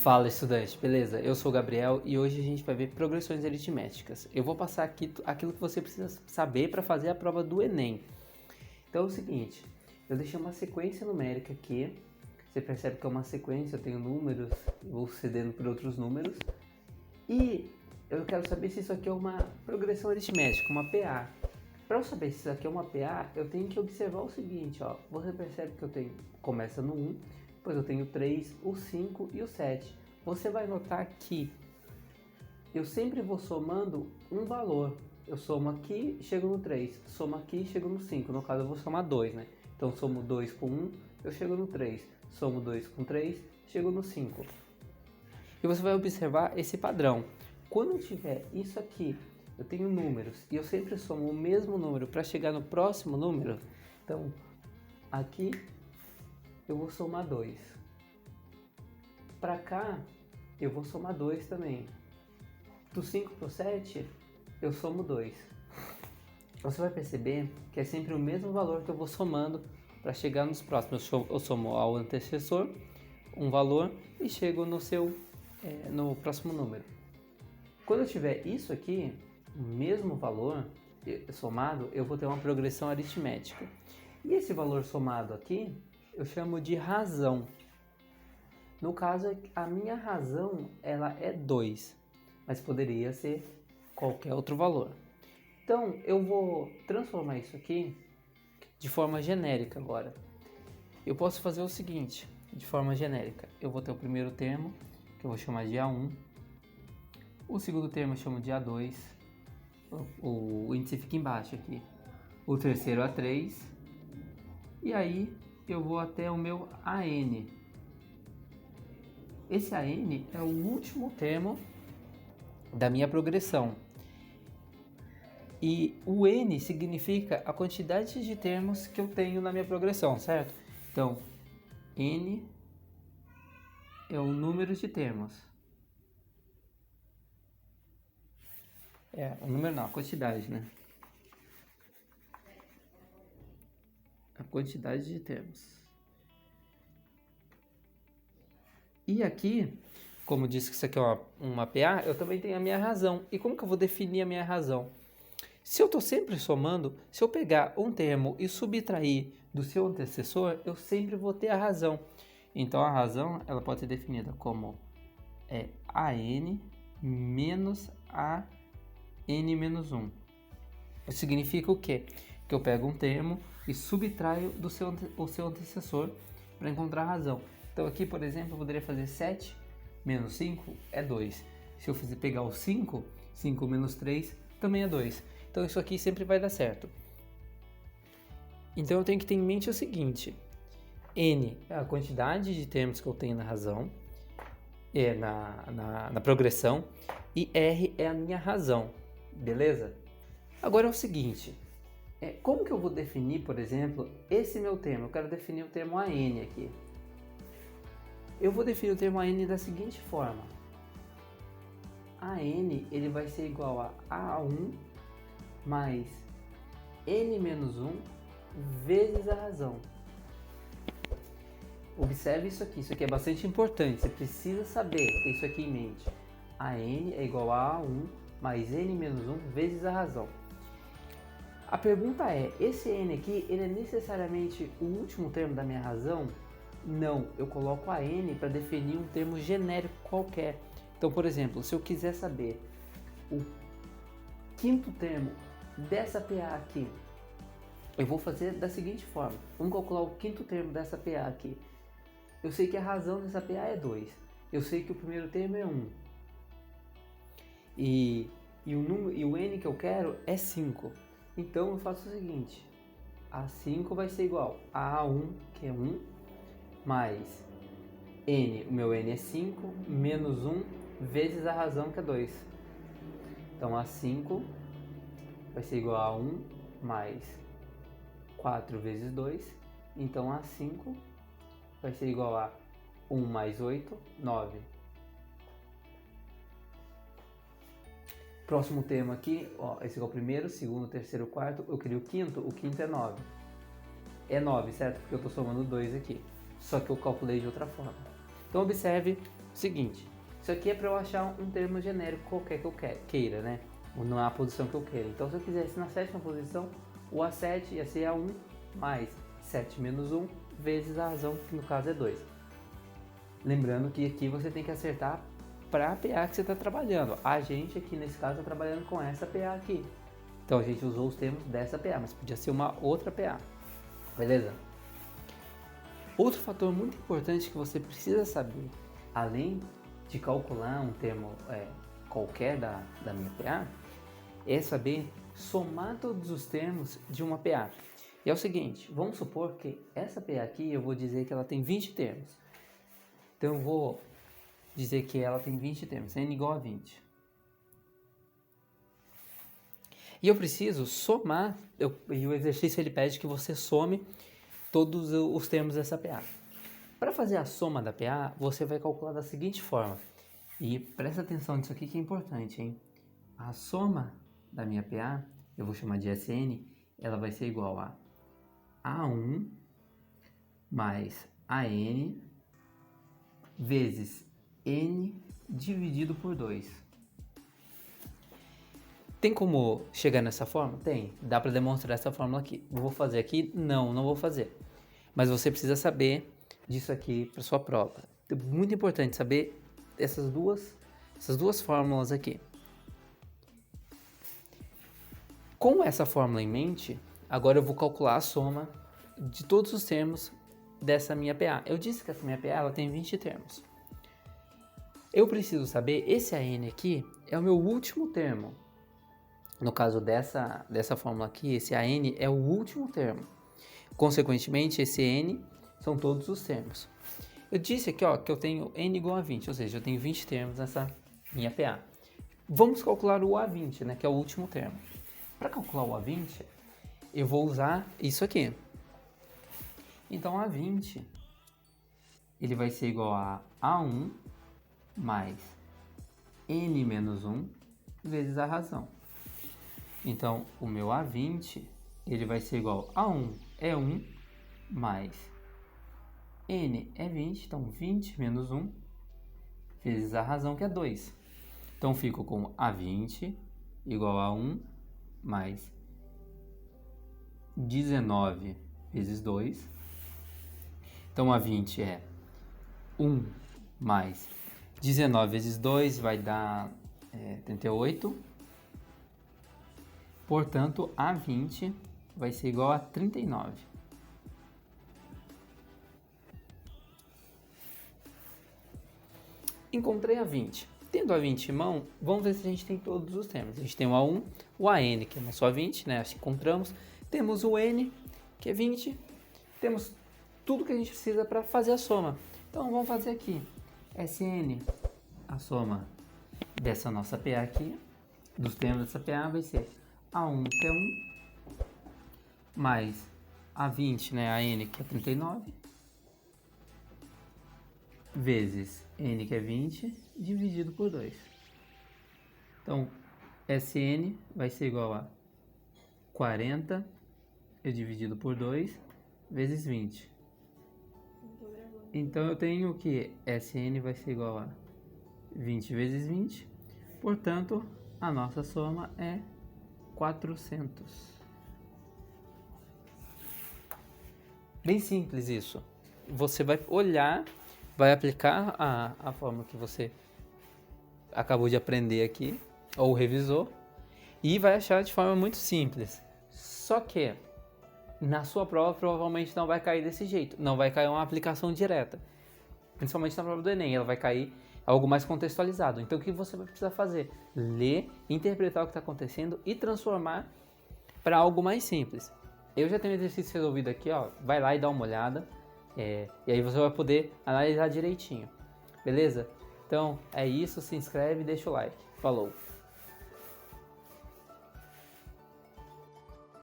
Fala, estudante, beleza? Eu sou o Gabriel e hoje a gente vai ver progressões aritméticas. Eu vou passar aqui aquilo que você precisa saber para fazer a prova do Enem. Então é o seguinte, eu deixei uma sequência numérica aqui. Você percebe que é uma sequência, eu tenho números, eu vou cedendo por outros números. E eu quero saber se isso aqui é uma progressão aritmética, uma PA. Para eu saber se isso aqui é uma PA, eu tenho que observar o seguinte, ó. Você percebe que começa no 1, depois eu tenho o 3, o 5 e o 7. Você vai notar que eu sempre vou somando um valor. Eu somo aqui, chego no 3. Somo aqui, chego no 5. No caso eu vou somar 2, né? Então somo 2 com 1, eu chego no 3. Somo 2 com 3, chego no 5. E você vai observar esse padrão. Quando eu tiver isso aqui, eu tenho números e eu sempre somo o mesmo número para chegar no próximo número. Então, aqui eu vou somar 2. Para cá, eu vou somar 2 também. Do 5 para o 7, eu somo 2. Você vai perceber que é sempre o mesmo valor que eu vou somando para chegar nos próximos. Eu somo ao antecessor um valor e chego no próximo número. Quando eu tiver isso aqui, o mesmo valor somado, eu vou ter uma progressão aritmética. E esse valor somado aqui, eu chamo de razão. No caso, a minha razão ela é 2, mas poderia ser qualquer outro valor. Então, eu vou transformar isso aqui de forma genérica agora. Eu posso fazer o seguinte, de forma genérica. Eu vou ter o primeiro termo, que eu vou chamar de A1. O segundo termo eu chamo de A2. O índice fica embaixo aqui. O terceiro A3. E aí eu vou até o meu AN. Esse AN é o último termo da minha progressão. E o N significa a quantidade de termos que eu tenho na minha progressão, certo? Então, N é o número de termos. O número não, a quantidade, né? A quantidade de termos. E aqui, como disse que isso aqui é uma PA, eu também tenho a minha razão. E como que eu vou definir a minha razão? Se eu estou sempre somando, se eu pegar um termo e subtrair do seu antecessor, eu sempre vou ter a razão. Então a razão ela pode ser definida como AN menos AN menos 1. Isso significa o quê? Que eu pego um termo e subtraio do seu antecessor para encontrar a razão. Então aqui, por exemplo, eu poderia fazer 7 menos 5 é 2. Se eu pegar o 5, 5 menos 3 também é 2. Então isso aqui sempre vai dar certo. Então eu tenho que ter em mente o seguinte. N é a quantidade de termos que eu tenho na razão, na progressão, e R é a minha razão, beleza? Agora é o seguinte, como que eu vou definir, por exemplo, esse meu termo? Eu quero definir o termo AN aqui. Eu vou definir o termo AN da seguinte forma. AN ele vai ser igual a A1 mais N menos 1 vezes a razão. Observe isso aqui é bastante importante, você precisa saber, ter isso aqui em mente. AN é igual a A1 mais N menos 1 vezes a razão. A pergunta é, esse N aqui, ele é necessariamente o último termo da minha razão? Não, eu coloco a N para definir um termo genérico qualquer. Então, por exemplo, se eu quiser saber o quinto termo dessa PA aqui, eu vou fazer da seguinte forma. Vamos calcular o quinto termo dessa PA aqui. Eu sei que a razão dessa PA é 2. Eu sei que o primeiro termo é 1. E o N que eu quero é 5. Então eu faço o seguinte. A5 vai ser igual a A1, que é 1, mais N, o meu N é 5, menos 1, vezes a razão, que é 2. Então A5 vai ser igual a 1 mais 4 vezes 2. Então A5 vai ser igual a 1 mais 8, 9. Próximo termo aqui, esse é o primeiro, segundo, terceiro, quarto. Eu queria o quinto é 9. É 9, certo? Porque eu estou somando 2 aqui. Só que eu calculei de outra forma. Então observe Seguinte, isso aqui é para eu achar um termo genérico qualquer que eu queira, né? Ou na posição que eu queira. Então, se eu quisesse na sétima posição, o A7 ia ser A1 mais 7 menos 1 vezes a razão, que no caso é 2. Lembrando que aqui você tem que acertar para a PA que você está trabalhando. A gente aqui nesse caso está trabalhando com essa PA aqui. Então a gente usou os termos dessa PA, mas podia ser uma outra PA. Beleza? Outro fator muito importante que você precisa saber, além de calcular um termo qualquer da minha PA, é saber somar todos os termos de uma PA. E é o seguinte, vamos supor que essa PA aqui, eu vou dizer que ela tem 20 termos. Então eu vou dizer que ela tem 20 termos, n igual a 20. E eu preciso somar, e o exercício ele pede que você some todos os termos dessa PA. Para fazer a soma da PA, você vai calcular da seguinte forma. E presta atenção nisso aqui que é importante, hein? A soma da minha PA, eu vou chamar de SN, ela vai ser igual a A1 mais AN vezes N dividido por 2. Tem como chegar nessa forma? Tem. Dá para demonstrar essa fórmula aqui. Vou fazer aqui? Não vou fazer. Mas você precisa saber disso aqui para sua prova. É muito importante saber essas duas fórmulas aqui. Com essa fórmula em mente, agora eu vou calcular a soma de todos os termos dessa minha PA. Eu disse que essa minha PA ela tem 20 termos. Eu preciso saber, esse AN aqui é o meu último termo. No caso dessa fórmula aqui, esse AN é o último termo. Consequentemente, esse N são todos os termos. Eu disse aqui que eu tenho N igual a 20, ou seja, eu tenho 20 termos nessa minha PA. Vamos calcular o A20, né, que é o último termo. Para calcular o A20, eu vou usar isso aqui. Então, A20 ele vai ser igual a A1 mais N menos 1 vezes a razão. Então, o meu A20 ele vai ser igual a 1 é 1 mais N é 20, então 20 menos 1 vezes a razão que é 2. Então, fico com A20 igual a 1 mais 19 vezes 2. Então, A20 é 1 mais 19 vezes 2 vai dar 38. Portanto, A20 vai ser igual a 39. Encontrei A20. Tendo A20 em mão, vamos ver se a gente tem todos os termos. A gente tem o A1, o AN, que é nosso A20, né? Acho que encontramos. Temos o N, que é 20. Temos tudo que a gente precisa para fazer a soma. Então, vamos fazer aqui. SN, a soma dessa nossa PA aqui, dos termos dessa PA, vai ser A1, que é 1, mais A20, né, a N, que é 39, vezes N, que é 20, dividido por 2. Então, SN vai ser igual a 40, dividido por 2, vezes 20. Então, eu tenho que SN vai ser igual a 20 vezes 20. Portanto, a nossa soma é 400. Bem simples isso. Você vai olhar, vai aplicar a fórmula que você acabou de aprender aqui, ou revisou, e vai achar de forma muito simples. Só que na sua prova provavelmente não vai cair desse jeito, não vai cair uma aplicação direta. Principalmente na prova do Enem, ela vai cair algo mais contextualizado. Então o que você vai precisar fazer? Ler, interpretar o que está acontecendo e transformar para algo mais simples. Eu já tenho o exercício resolvido aqui, vai lá e dá uma olhada, e aí você vai poder analisar direitinho, beleza? Então é isso, se inscreve e deixa o like. Falou!